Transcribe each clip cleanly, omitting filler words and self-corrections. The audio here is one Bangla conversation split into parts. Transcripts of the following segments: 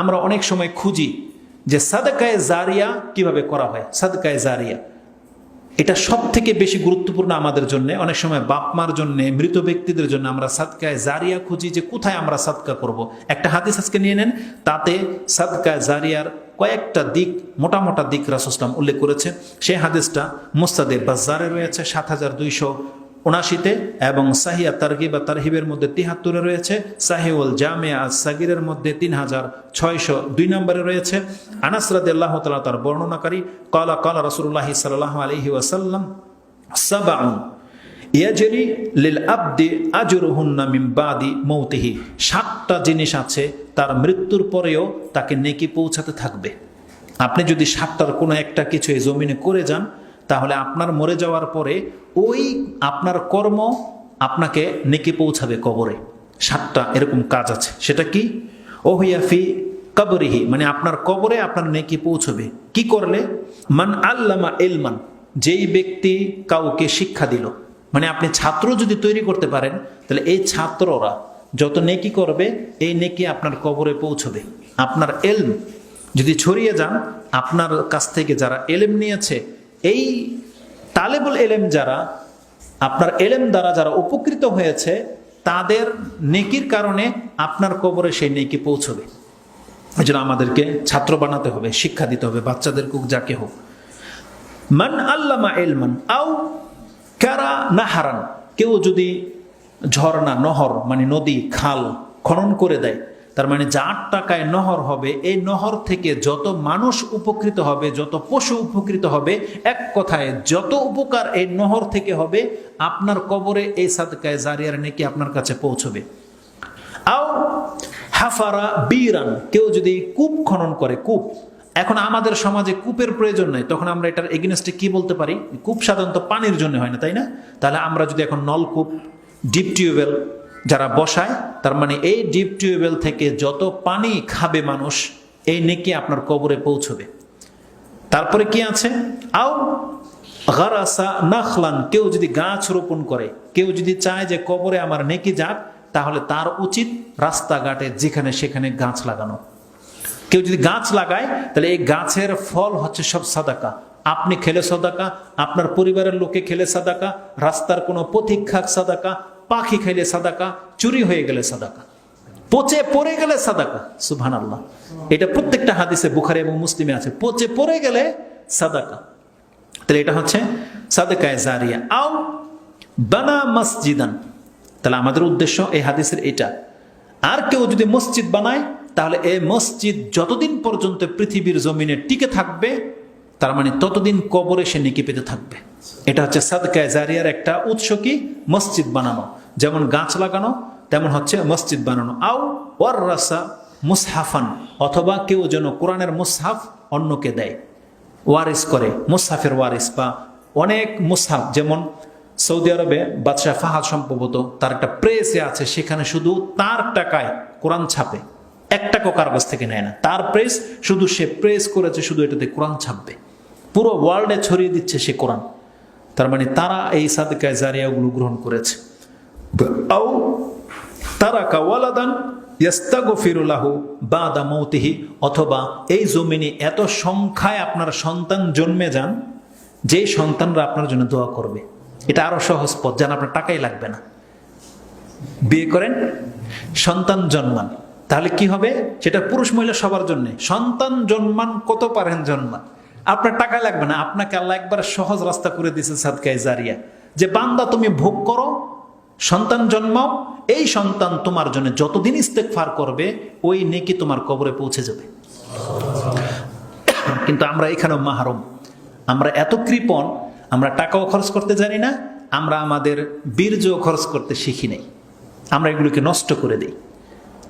আমরা অনেক সময় খুঁজি যে সাদকায়ে জারিয়া কিভাবে করা হয়। সাদকায়ে জারিয়া এটা সব থেকে বেশি গুরুত্বপূর্ণ আমাদের জন্য। অনেক সময় বাপ মার জন্য, মৃত ব্যক্তিদের জন্য আমরা সাদকায়ে জারিয়া খুঁজি যে কোথায় আমরা সাদকা করব। একটা হাদিস আজকে নিয়ে নেন, তাতে সাদকায়ে জারিয়ার কয়েকটা দিক, মোটা মোটা দিক রাসূল সাল্লাল্লাহু আলাইহি ওয়াসাল্লাম উল্লেখ করেছেন। সেই হাদিসটা মুসনাদে বাজ্জারে রয়েছে ৭২৭৯তে এবং সাহিয়া তারগিব আর তারহিবের মধ্যে ৭৩-এ রয়েছে, সাহিউল জামিয়া আস-সাগীরের মধ্যে ৩৬০২ নম্বরে রয়েছে। আনাস রাদিয়াল্লাহু তাআলা তার বর্ণনাকারী ক্বালা ক্বালা রাসূলুল্লাহ সাল্লাল্লাহু আলাইহি ওয়াসাল্লাম সাবউন ইয়াজরি লিল আবদি আজরুহুন্না মিন বাদি মৌতিহি। ৭টা জিনিস আছে তার মৃত্যুর পরেও তাকে নেকি পৌঁছাতে থাকবে। আপনি যদি ৭টার কোনো একটা কিছু এই জমিনে করে যান, তাহলে আপনার মরে যাওয়ার পরে ওই আপনার কর্ম আপনাকে নেকি পৌঁছাবে কবরে। ৭টা এরকম কাজ আছে। সেটা কি? ওহিয়াফি কবরিহি, মানে আপনার কবরে আপনার নেকি পৌঁছবে। কি করলে? মান আল্লামা ইলমান, যেই ব্যক্তি কাউকে শিক্ষা দিল। মানে আপনি ছাত্র যদি তৈরি করতে পারেন, তাহলে এই ছাত্ররা যত নেকি করবে এই নেকি আপনার কবরে পৌঁছবে। আপনার এলম যদি ছড়িয়ে যান, আপনার কাছ থেকে যারা এলেম নিয়েছে, এই তালেবুল এলেম যারা, আপনার এলেম দ্বারা যারা উপকৃত হয়েছে, তাদের নেকির কারণে আপনার কবরে সেই নেকি পৌঁছবে। এই জন্য আমাদেরকে ছাত্র বানাতে হবে, শিক্ষা দিতে হবে, বাচ্চাদের কুক যাকে হোক। মান আল্লামা ইলমান আও কারা নাহারান, কেউ যদি ঝর্ণা, নহর মানে নদী, খাল খনন করে দেয়, তার মানে যার টাকায় নহর হবে, এই নহর থেকে যত মানুষ উপকৃত হবে, যত পশু উপকৃত হবে, এক কথায় যত উপকার এই নহর থেকে হবে, আপনার কবরে এই সাদকায়ে জারিয়ার নেকি আপনার কাছে পৌঁছবে। আও হাফারা বীরান, কেউ যদি কূপ খনন করে, কূপ। এখন আমাদের সমাজে কূপের প্রয়োজন নাই, তখন আমরা এটার এগেইনস্টে কি বলতে পারি? কূপ সাধারণত পানির জন্য হয় না, তাই না? তাহলে আমরা যদি এখন নলকূপ, ডিপ টিউবওয়েল যারা বসায়, তার মানে এই ডিপ টিউবওয়েল থেকে যত পানি খাবে মানুষ, এই নেকি আপনার কবরে পৌঁছবে। তারপরে কি আছে? আও গারাসা নাখলান, কেউ যদি গাছ রোপণ করে, কেউ যদি চায় যে কবরে আমার নেকি যাক, তাহলে তার উচিত রাস্তাঘাটে যেখানে সেখানে গাছ লাগানো। কেউ যদি গাছ লাগায়, তাহলে এই গাছের ফল হচ্ছে সব সাদাকা। আপনি খেলে সাদাকা, আপনার পরিবারের লোকে খেলে সাদাকা, রাস্তার কোনো পথিক খাক সাদাকা, পাখি খাইলে সাদাকা, চুরি হয়ে গেলে সাদাকা, পচে পড়ে গেলে সাদাকা। সুবহানাল্লাহ, এটা প্রত্যেকটা হাদিসে বুখারী এবং মুসলিমে আছে, পচে পড়ে গেলে সাদাকা। তাহলে এটা হচ্ছে সাদকায়ে জারিয়া। আও বানা মসজিদান, তাহলে আমাদের উদ্দেশ্য এই হাদিসের এটা। আর কেউ যদি মসজিদ বানায়, তাহলে এই মসজিদ যতদিন পর্যন্ত পৃথিবীর জমিনে টিকে থাকবে, তার মানে ততদিন কবরে সে নেকি পেতে থাকবে। এটা হচ্ছে সাদকায়ে জারিয়ার একটা উৎস। কি? মসজিদ বানানো, যেমন গাছ লাগানো, তেমন হচ্ছে মসজিদ বানানো। আও ওয়াররাসা মুসহাফান, অথবা কেউ যেন কোরআনের মুসহাফ অন্যকে দেয়, ওয়ারিস করে, মুসহাফের ওয়ারিস। বা অনেক মুসহাফ, যেমন সৌদি আরবে বাদশাহ ফাহাদ সম্ভবত তার একটা প্রেসে আছে, সেখানে শুধু তার টাকায় কোরআন ছাপে, 1 টাকাও কার কাছ থেকে নেয় না। তার প্রেস, শুধু সে প্রেস করেছে, শুধু এটাতে কোরআন ছাপবে, পুরো ওয়ার্ল্ডে ছড়িয়ে দিচ্ছে সে কোরআন। তার মানে তারা এই সাদকায়ে জারিয়াগুলো গ্রহণ করেছে। আও তারাকা ওয়ালাদান ইস্তাগফিরু লাহু বাদা মাউতিহি, অথবা এই জমিনে এত সংখ্যায় আপনার সন্তান জন্মে যান, যে সন্তানরা আপনার জন্য দোয়া করবে। এটা আরো সহজ পথ, যেন আপনার টাকাই লাগবে না। বিয়ে করেন, সন্তান জন্মান, তাহলে কি হবে? সেটা পুরুষ মহিলা সবার জন্য। সন্তান জন্মান, কত পারেন জন্মান, আপনার টাকা লাগবে না। আপনাকে আল্লাহ একবার সহজ রাস্তা করে দিয়েছে সাদকায়ে জারিয়া, যে বান্দা তুমি ভোগ করো, সন্তান জন্মাও, এই সন্তান তোমার জন্য যতদিন ইস্তেগফার করবে, ওই নেকি তোমার কবরে পৌঁছে যাবে। কিন্তু আমরা এখানেও মাহরুম, আমরা এত কৃপণ, আমরা টাকাও খরচ করতে জানি না, আমরা আমাদের বীর্য খরচ করতে শিখি নাই, আমরা এগুলোকে নষ্ট করে দিই।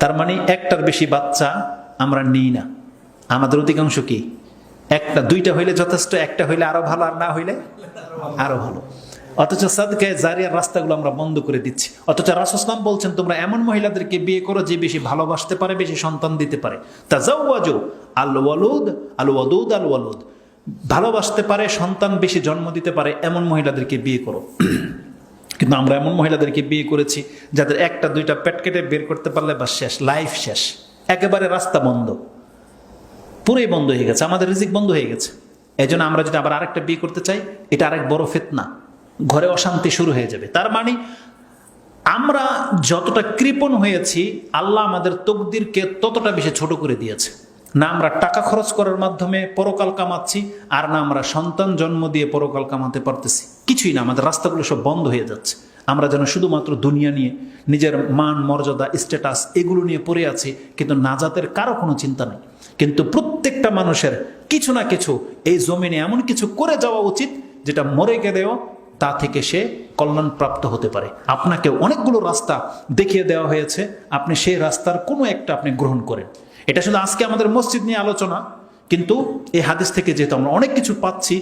তার মানে একটার বেশি বাচ্চা আমরা নিই না। আমাদের অধিকাংশ কি? 1টা 2টা হইলে যথেষ্ট, 1টা হইলে আরো ভালো, আর না হইলে আরো ভালো। অথচ সাদকায়ে জারিয়ার রাস্তাগুলো আমরা বন্ধ করে দিচ্ছি। অথচ রাসূল সাল্লাল্লাহু আলাইহি ওয়াসাল্লাম বলছেন, তোমরা এমন মহিলাদেরকে বিয়ে করো যে বেশি ভালোবাসতে পারে, বেশি সন্তান দিতে পারে। তাজাওয়াজু আল ওয়ালুদ আল ওয়াদুদ আল ওয়ালুদ, ভালোবাসতে পারে, সন্তান বেশি জন্ম দিতে পারে, এমন মহিলাদেরকে বিয়ে করো। কিন্তু আমরা এমন মহিলাদেরকে বিয়ে করেছি যাদের 1টা 2টা পেট কেটে বের করতে পারলে বা শেষ, লাইফ শেষ, একেবারে রাস্তা বন্ধ। পুরোই বন্ধ হয়ে গেছে, আমাদের রিজিক বন্ধ হয়ে গেছে। এই জন্য আমরা যদি আবার আরেকটা বিয়ে করতে চাই, এটা আরেক বড় ফিতনা, ঘরে অশান্তি শুরু হয়ে যাবে। তার মানে আমরা যতটা কৃপণ হয়েছি, আল্লাহ আমাদের তকদিরকে ততটা বেশি ছোট করে দিয়েছে। না আমরা টাকা খরচ করার মাধ্যমে পরকাল কামাচ্ছি, আর না আমরা সন্তান জন্ম দিয়ে পরকাল কামাতে পারতেছি, কিছুই না। আমাদের রাস্তাগুলো সব বন্ধ হয়ে যাচ্ছে। আমরা যেন শুধুমাত্র দুনিয়া নিয়ে, নিজের মান মর্যাদা স্ট্যাটাস এগুলো নিয়ে পড়ে আছি, কিন্তু নাজাতের কারো কোনো চিন্তা নেই। কিন্তু প্রত্যেকটা মানুষের কিছু না কিছু এই জমিনে এমন কিছু করে যাওয়া উচিত, যেটা মরে গেলেও তা থেকে সে কল্যাণ প্রাপ্ত হতে পারে। আপনাকে অনেকগুলো রাস্তা দেখিয়ে দেওয়া হয়েছে, আপনি সেই রাস্তার কোনো একটা আপনি গ্রহণ করেন। এটা শুধু আজকে আমাদের মসজিদ নিয়ে আলোচনা, কিন্তু এই হাদিস থেকে যেহেতু আমরা অনেক কিছু পাচ্ছি,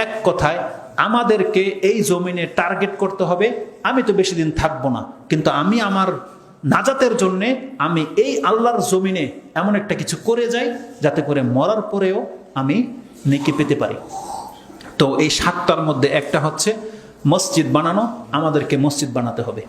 এক কথায় আমাদেরকে এই জমিনে টার্গেট করতে হবে। আমি তো বেশি দিন থাকবো না, কিন্তু আমি আমার নাজাতের জন্যে আমি এই আল্লাহর জমিনে এমন একটা কিছু করে যাই, যাতে করে মরার পরেও আমি নেকি পেতে পারি। তো এই 7টার মধ্যে একটা হচ্ছে মসজিদ বানানো, আমাদেরকে মসজিদ বানাতে হবে।